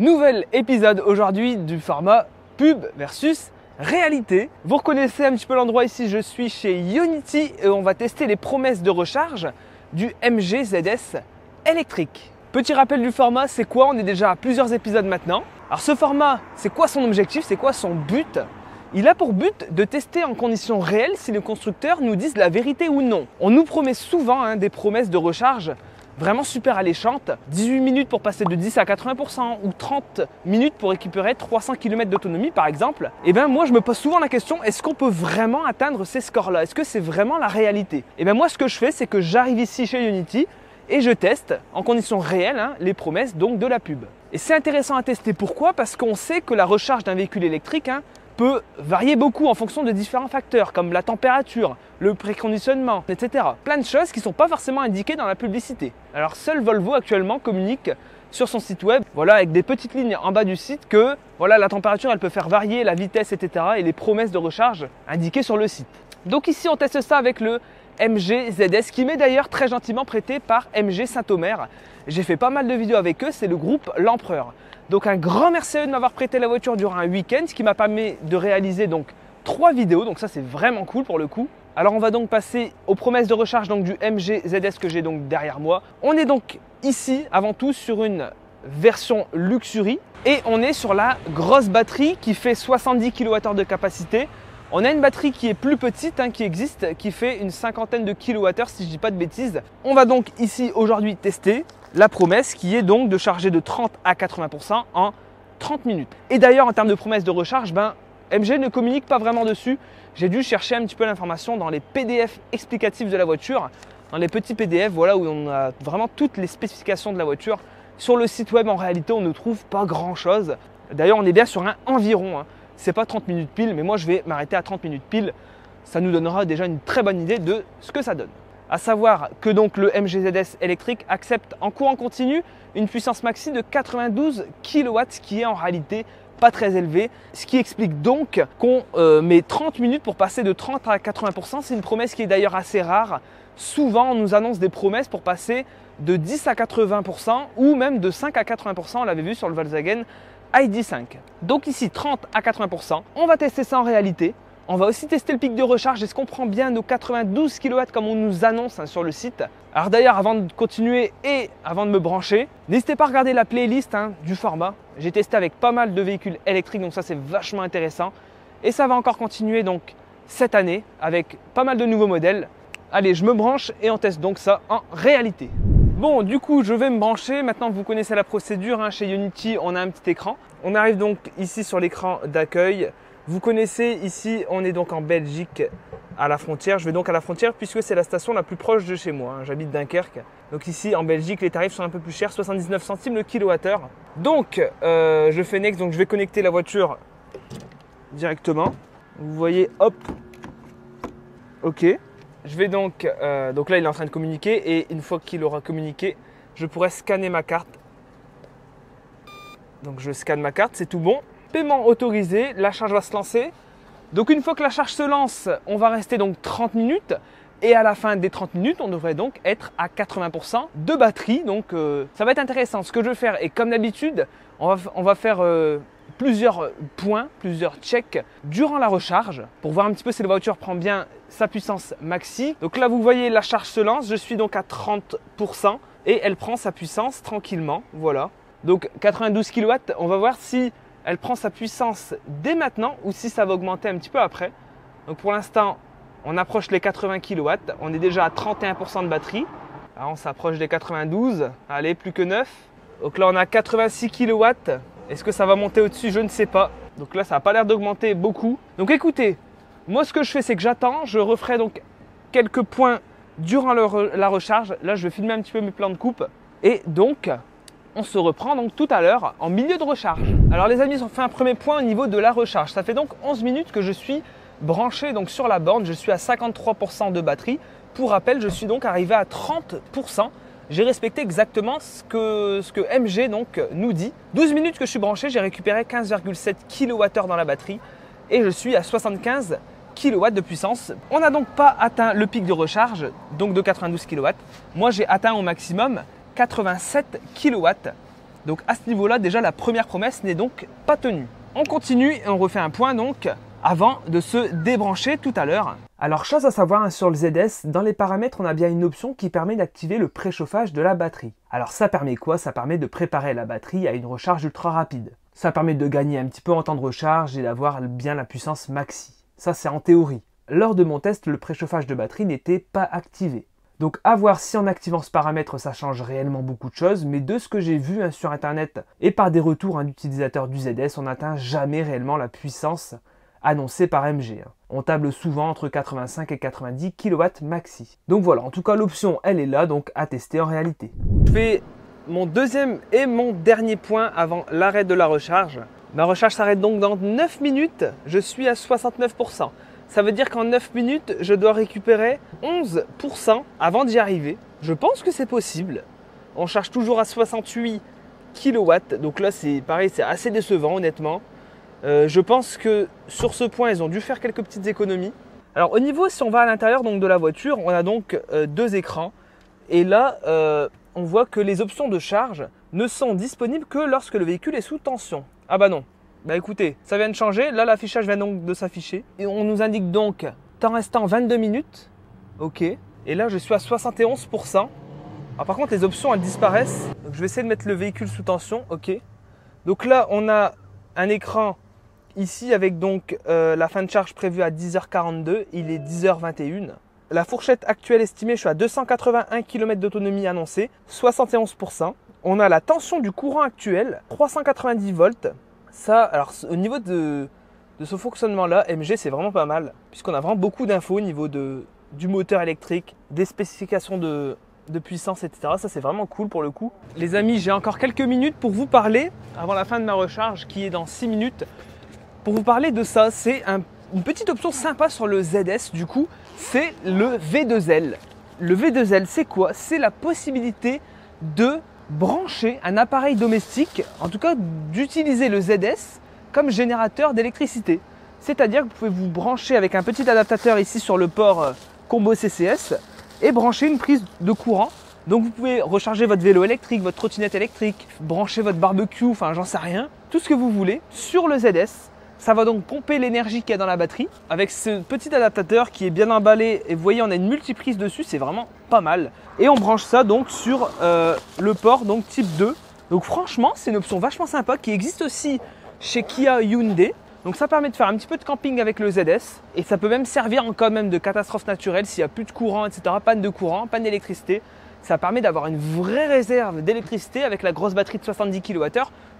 Nouvel épisode aujourd'hui du format pub versus réalité. Vous reconnaissez un petit peu l'endroit ici, je suis chez Ionity et on va tester les promesses de recharge du MG ZS électrique. Petit rappel du format, c'est quoi? On est déjà à plusieurs épisodes maintenant. Alors ce format, c'est quoi son objectif? C'est quoi son but? Il a pour but de tester en conditions réelles si les constructeurs nous disent la vérité ou non. On nous promet souvent des promesses de recharge vraiment super alléchantes. 18 minutes pour passer de 10 à 80% ou 30 minutes pour récupérer 300 km d'autonomie par exemple. Et bien moi je me pose souvent la question, est-ce qu'on peut vraiment atteindre ces scores-là? Est-ce que c'est vraiment la réalité? Et bien moi ce que je fais, c'est que j'arrive ici chez Ionity et je teste en conditions réelles les promesses donc de la pub. Et c'est intéressant à tester, pourquoi? Parce qu'on sait que la recharge d'un véhicule électrique peut varier beaucoup en fonction de différents facteurs comme la température, le préconditionnement, etc. Plein de choses qui ne sont pas forcément indiquées dans la publicité. Alors seul Volvo actuellement communique sur son site web, voilà, avec des petites lignes en bas du site que voilà, la température elle peut faire varier, la vitesse, etc. et les promesses de recharge indiquées sur le site. Donc ici on teste ça avec le MG ZS qui m'est d'ailleurs très gentiment prêté par MG Saint-Omer. J'ai fait pas mal de vidéos avec eux, c'est le groupe L'Empereur. Donc un grand merci à eux de m'avoir prêté la voiture durant un week-end, ce qui m'a permis de réaliser donc 3 vidéos, donc ça c'est vraiment cool pour le coup. Alors on va donc passer aux promesses de recharge donc du MG ZS que j'ai donc derrière moi. On est donc ici avant tout sur une version Luxury et on est sur la grosse batterie qui fait 70 kWh de capacité. On a une batterie qui est plus petite, qui existe, qui fait une cinquantaine de kWh si je ne dis pas de bêtises. On va donc ici aujourd'hui tester la promesse qui est donc de charger de 30 à 80% en 30 minutes. Et d'ailleurs en termes de promesse de recharge, MG ne communique pas vraiment dessus. J'ai dû chercher un petit peu l'information dans les PDF explicatifs de la voiture, dans les petits PDF voilà, où on a vraiment toutes les spécifications de la voiture. Sur le site web en réalité on ne trouve pas grand chose. D'ailleurs on est bien sur un environ. C'est pas 30 minutes pile, mais moi je vais m'arrêter à 30 minutes pile. Ça nous donnera déjà une très bonne idée de ce que ça donne. À savoir que donc le MG ZS électrique accepte en courant continu une puissance maxi de 92 kW, ce qui est en réalité pas très élevé. Ce qui explique donc qu'on met 30 minutes pour passer de 30 à 80%. C'est une promesse qui est d'ailleurs assez rare. Souvent on nous annonce des promesses pour passer de 10 à 80% ou même de 5 à 80%. On l'avait vu sur le Volkswagen ID.5. Donc ici 30 à 80%. On va tester ça en réalité. On va aussi tester le pic de recharge. Est-ce qu'on prend bien nos 92 kW comme on nous annonce sur le site? Alors d'ailleurs, avant de continuer et avant de me brancher, n'hésitez pas à regarder la playlist du format. J'ai testé avec pas mal de véhicules électriques, donc ça c'est vachement intéressant. Et ça va encore continuer donc cette année avec pas mal de nouveaux modèles. Allez, je me branche et on teste donc ça en réalité. Bon, du coup, je vais me brancher. Maintenant, vous connaissez la procédure. Chez Ionity, on a un petit écran. On arrive donc ici sur l'écran d'accueil. Vous connaissez ici, on est donc en Belgique à la frontière. Je vais donc à la frontière puisque c'est la station la plus proche de chez moi. J'habite Dunkerque. Donc ici, en Belgique, les tarifs sont un peu plus chers, 79 centimes le kilowattheure. Donc, je fais next. Donc, je vais connecter la voiture directement. Vous voyez, hop. OK. Je vais donc là il est en train de communiquer et une fois qu'il aura communiqué, je pourrai scanner ma carte. Donc je scanne ma carte, c'est tout bon. Paiement autorisé, la charge va se lancer. Donc une fois que la charge se lance, on va rester donc 30 minutes et à la fin des 30 minutes, on devrait donc être à 80% de batterie. Donc ça va être intéressant. Ce que je vais faire, et comme d'habitude, on va faire plusieurs points, plusieurs checks durant la recharge pour voir un petit peu si la voiture prend bien sa puissance maxi. Donc là, vous voyez, la charge se lance. Je suis donc à 30% et elle prend sa puissance tranquillement. Voilà. Donc 92 kW, on va voir si elle prend sa puissance dès maintenant ou si ça va augmenter un petit peu après. Donc pour l'instant, on approche les 80 kW. On est déjà à 31% de batterie. Alors on s'approche des 92. Allez, plus que 9. Donc là, on a 86 kW. Est-ce que ça va monter au-dessus? Je ne sais pas. Donc là, ça n'a pas l'air d'augmenter beaucoup. Donc écoutez, moi ce que je fais, c'est que j'attends. Je referai donc quelques points durant la recharge. Là, je vais filmer un petit peu mes plans de coupe. Et donc, on se reprend donc tout à l'heure en milieu de recharge. Alors les amis, on fait un premier point au niveau de la recharge. Ça fait donc 11 minutes que je suis branché donc sur la borne. Je suis à 53% de batterie. Pour rappel, je suis donc arrivé à 30%. J'ai respecté exactement ce que MG donc nous dit. 12 minutes que je suis branché, j'ai récupéré 15,7 kWh dans la batterie et je suis à 75 kW de puissance. On n'a donc pas atteint le pic de recharge, donc de 92 kW. Moi, j'ai atteint au maximum 87 kW. Donc à ce niveau-là, déjà la première promesse n'est donc pas tenue. On continue et on refait un point donc avant de se débrancher tout à l'heure. Alors chose à savoir sur le ZS, dans les paramètres on a bien une option qui permet d'activer le préchauffage de la batterie. Alors ça permet quoi? Ça permet de préparer la batterie à une recharge ultra rapide. Ça permet de gagner un petit peu en temps de recharge et d'avoir bien la puissance maxi. Ça c'est en théorie. Lors de mon test, le préchauffage de batterie n'était pas activé. Donc à voir si en activant ce paramètre ça change réellement beaucoup de choses, mais de ce que j'ai vu sur internet et par des retours d'utilisateurs du ZS, on n'atteint jamais réellement la puissance annoncée par MG. On table souvent entre 85 et 90 kW maxi. Donc voilà, en tout cas l'option elle est là, donc à tester en réalité. Je fais mon deuxième et mon dernier point avant l'arrêt de la recharge. Ma recharge s'arrête donc dans 9 minutes, je suis à 69%. Ça veut dire qu'en 9 minutes, je dois récupérer 11% avant d'y arriver. Je pense que c'est possible. On charge toujours à 68 kW. Donc là, c'est pareil, c'est assez décevant honnêtement. Je pense que sur ce point, ils ont dû faire quelques petites économies. Alors au niveau, si on va à l'intérieur de la voiture, on a donc deux écrans. Et là, on voit que les options de charge ne sont disponibles que lorsque le véhicule est sous tension. Ah bah non. Bah écoutez, ça vient de changer, là l'affichage vient donc de s'afficher. Et on nous indique donc temps restant 22 minutes. Ok. Et là je suis à 71%. Alors par contre les options elles disparaissent. Donc je vais essayer de mettre le véhicule sous tension. Ok. Donc là on a un écran ici avec donc la fin de charge prévue à 10h42. Il est 10h21. La fourchette actuelle estimée, je suis à 281 km d'autonomie annoncée, 71%. On a la tension du courant actuel, 390 volts. Ça, alors au niveau de ce fonctionnement-là, MG c'est vraiment pas mal, puisqu'on a vraiment beaucoup d'infos au niveau du moteur électrique, des spécifications de puissance, etc. Ça c'est vraiment cool pour le coup. Les amis, j'ai encore quelques minutes pour vous parler, avant la fin de ma recharge qui est dans 6 minutes, pour vous parler de ça. C'est une petite option sympa sur le ZS du coup, c'est le V2L. Le V2L c'est quoi? C'est la possibilité de brancher un appareil domestique, en tout cas d'utiliser le ZS comme générateur d'électricité. C'est-à-dire que vous pouvez vous brancher avec un petit adaptateur ici sur le port combo CCS et brancher une prise de courant. Donc vous pouvez recharger votre vélo électrique, votre trottinette électrique, brancher votre barbecue, enfin j'en sais rien, tout ce que vous voulez sur le ZS. Ça va donc pomper l'énergie qu'il y a dans la batterie avec ce petit adaptateur qui est bien emballé. Et vous voyez, on a une multiprise dessus, c'est vraiment pas mal. Et on branche ça donc sur le port donc type 2. Donc franchement, c'est une option vachement sympa qui existe aussi chez Kia Hyundai. Donc ça permet de faire un petit peu de camping avec le ZS. Et ça peut même servir en cas même de catastrophe naturelle s'il n'y a plus de courant, etc. Panne de courant, panne d'électricité. Ça permet d'avoir une vraie réserve d'électricité avec la grosse batterie de 70 kWh.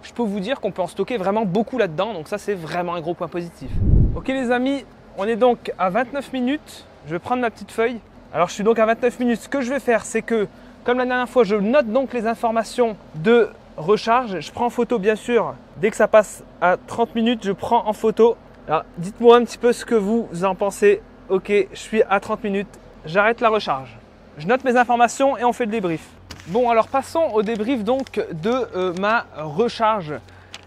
Je peux vous dire qu'on peut en stocker vraiment beaucoup là-dedans. Donc ça, c'est vraiment un gros point positif. Ok les amis, on est donc à 29 minutes. Je vais prendre ma petite feuille. Alors je suis donc à 29 minutes. Ce que je vais faire, c'est que, comme la dernière fois, je note donc les informations de recharge. Je prends en photo bien sûr. Dès que ça passe à 30 minutes, je prends en photo. Alors dites-moi un petit peu ce que vous en pensez. Ok, je suis à 30 minutes. J'arrête la recharge. Je note mes informations et on fait le débrief. Bon, alors passons au débrief donc de ma recharge.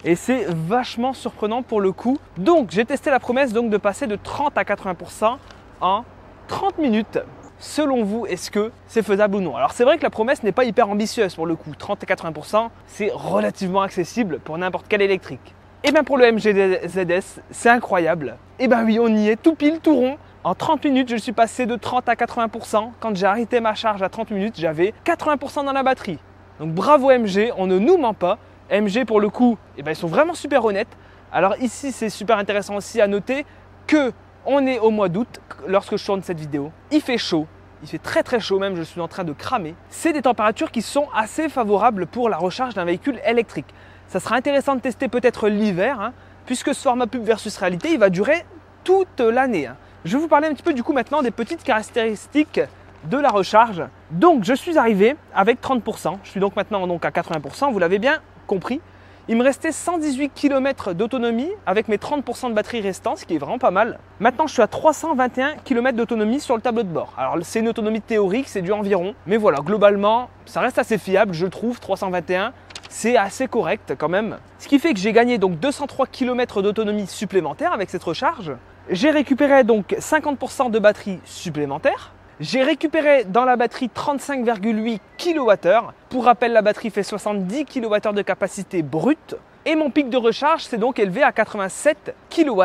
Et c'est vachement surprenant pour le coup. Donc, j'ai testé la promesse donc de passer de 30 à 80% en 30 minutes. Selon vous, est-ce que c'est faisable ou non? Alors, c'est vrai que la promesse n'est pas hyper ambitieuse pour le coup. 30 à 80%, c'est relativement accessible pour n'importe quel électrique. Et bien pour le MG ZS, c'est incroyable. Et ben oui, on y est, tout pile, tout rond. En 30 minutes, je suis passé de 30 à 80%. Quand j'ai arrêté ma charge à 30 minutes, j'avais 80% dans la batterie. Donc bravo MG, on ne nous ment pas. MG pour le coup, eh ben, ils sont vraiment super honnêtes. Alors ici, c'est super intéressant aussi à noter que on est au mois d'août lorsque je tourne cette vidéo. Il fait chaud, il fait très très chaud même, je suis en train de cramer. C'est des températures qui sont assez favorables pour la recharge d'un véhicule électrique. Ça sera intéressant de tester peut-être l'hiver, puisque ce format pub versus réalité, il va durer toute l'année. Je vais vous parler un petit peu du coup maintenant des petites caractéristiques de la recharge. Donc je suis arrivé avec 30%, je suis donc maintenant donc à 80%, vous l'avez bien compris. Il me restait 118 km d'autonomie avec mes 30% de batterie restants, ce qui est vraiment pas mal. Maintenant je suis à 321 km d'autonomie sur le tableau de bord. Alors c'est une autonomie théorique, c'est du environ, mais voilà, globalement ça reste assez fiable, je trouve, 321. C'est assez correct quand même. Ce qui fait que j'ai gagné donc 203 km d'autonomie supplémentaire avec cette recharge. J'ai récupéré donc 50% de batterie supplémentaire. J'ai récupéré dans la batterie 35,8 kWh. Pour rappel, la batterie fait 70 kWh de capacité brute. Et mon pic de recharge s'est donc élevé à 87 kW.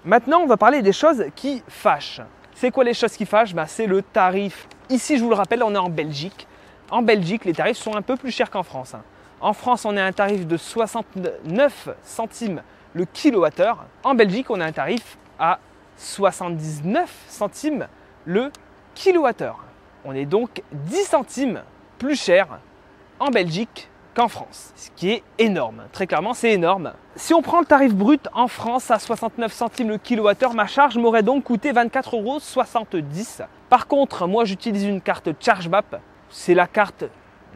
Maintenant, on va parler des choses qui fâchent. C'est quoi les choses qui fâchent? C'est le tarif. Ici, je vous le rappelle, on est en Belgique. En Belgique, les tarifs sont un peu plus chers qu'en France. En France, on a un tarif de 69 centimes le kilowattheure. En Belgique, on a un tarif à 79 centimes le kilowattheure. On est donc 10 centimes plus cher en Belgique qu'en France, ce qui est énorme. Très clairement, c'est énorme. Si on prend le tarif brut en France à 69 centimes le kilowattheure, ma charge m'aurait donc coûté 24,70 €. Par contre, moi, j'utilise une carte ChargeMap. C'est la carte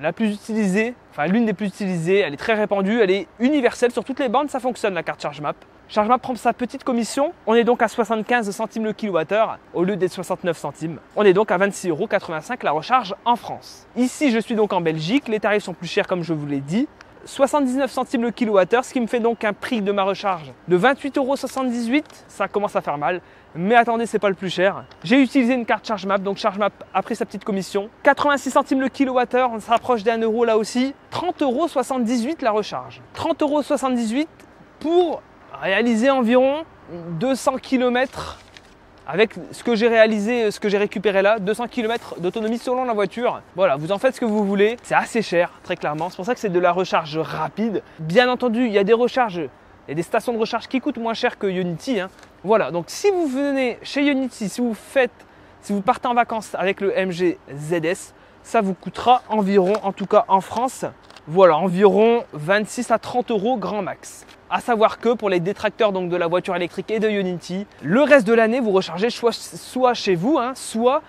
la plus utilisée, enfin l'une des plus utilisées. Elle est très répandue, elle est universelle. Sur toutes les bandes, ça fonctionne, la carte ChargeMap. ChargeMap prend sa petite commission. On est donc à 75 centimes le kilowattheure au lieu des 69 centimes. On est donc à 26,85 € la recharge en France. Ici, je suis donc en Belgique. Les tarifs sont plus chers comme je vous l'ai dit. 79 centimes le kilowattheure, ce qui me fait donc un prix de ma recharge de 28,78 €. Ça commence à faire mal. Mais attendez, c'est pas le plus cher. J'ai utilisé une carte ChargeMap, donc ChargeMap a pris sa petite commission. 86 centimes le kilowattheure, on s'approche des 1 € là aussi. 30,78 € la recharge. 30,78 € pour réaliser environ 200 km avec ce que j'ai réalisé, ce que j'ai récupéré là, 200 km d'autonomie selon la voiture. Voilà, vous en faites ce que vous voulez. C'est assez cher, très clairement. C'est pour ça que c'est de la recharge rapide. Bien entendu, il y a des recharges, il y a des stations de recharge qui coûtent moins cher que Ionity. Voilà, donc si vous venez chez Ionity, si vous partez en vacances avec le MG ZS, ça vous coûtera environ, en tout cas en France, voilà, environ 26 à 30 € grand max. À savoir que pour les détracteurs donc de la voiture électrique et de Ionity, le reste de l'année, vous rechargez soit chez vous, soit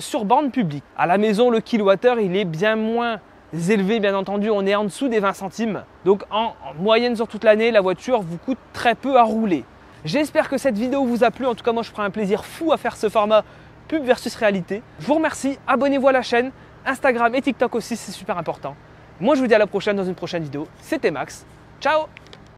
sur borne publique. À la maison, le kilowattheure, il est bien moins élevé, bien entendu. On est en dessous des 20 centimes. Donc en moyenne sur toute l'année, la voiture vous coûte très peu à rouler. J'espère que cette vidéo vous a plu. En tout cas, moi, je prends un plaisir fou à faire ce format pub versus réalité. Je vous remercie. Abonnez-vous à la chaîne. Instagram et TikTok aussi, c'est super important. Moi, je vous dis à la prochaine dans une prochaine vidéo. C'était Max. Ciao!